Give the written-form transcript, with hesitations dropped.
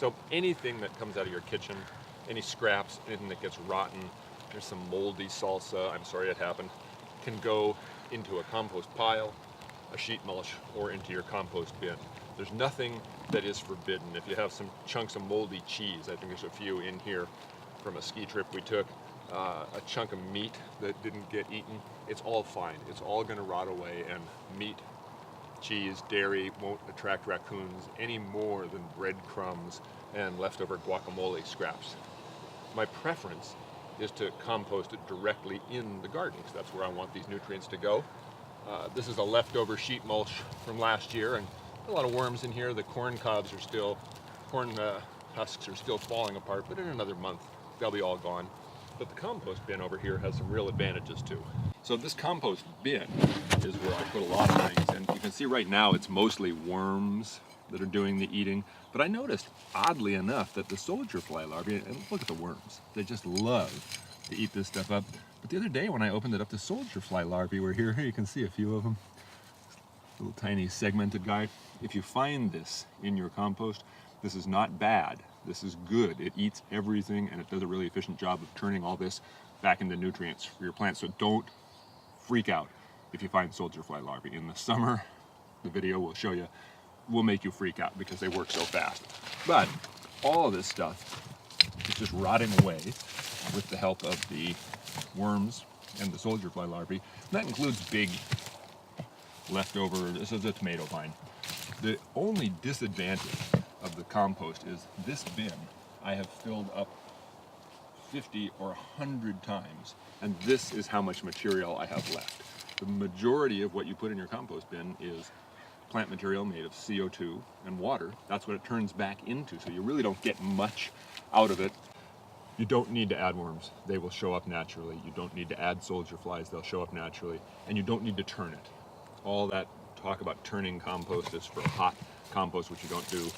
So anything that comes out of your kitchen, any scraps, anything that gets rotten, there's some moldy salsa, I'm sorry it happened, can go into a compost pile, a sheet mulch, or into your compost bin. There's nothing that is forbidden. If you have some chunks of moldy cheese, I think there's a few in here from a ski trip we took, a chunk of meat that didn't get eaten, it's all fine. It's all gonna rot away, and meat, cheese, dairy won't attract raccoons any more than breadcrumbs and leftover guacamole scraps. My preference is to compost it directly in the garden, because that's where I want these nutrients to go. This is a leftover sheet mulch from last year, and a lot of worms in here. The corn cobs are still, corn husks are still falling apart, but in another month they'll be all gone. But the compost bin over here has some real advantages too. So this compost bin is where I put a lot of things, and you can see right now it's mostly worms that are doing the eating. But I noticed, oddly enough, that the soldier fly larvae, and look at the worms, they just love to eat this stuff up. But the other day when I opened it up, the soldier fly larvae were here. Here you can see a few of them. Little tiny segmented guy. If you find this in your compost, this is not bad. This is good. It eats everything, and it does a really efficient job of turning all this back into nutrients for your plants. So don't freak out if you find soldier fly larvae. In the summer, the video will show you, will make you freak out because they work so fast. But all of this stuff is just rotting away with the help of the worms and the soldier fly larvae. And that includes big leftover, this is a tomato vine. The only disadvantage of the compost is this bin I have filled up 50 or 100 times, and this is how much material I have left. The majority of what you put in your compost bin is plant material made of CO2 and water. That's what it turns back into, so you really don't get much out of it. You don't need to add worms. They will show up naturally. You don't need to add soldier flies. They'll show up naturally. And you don't need to turn it. All that talk about turning compost is for hot compost, which you don't do.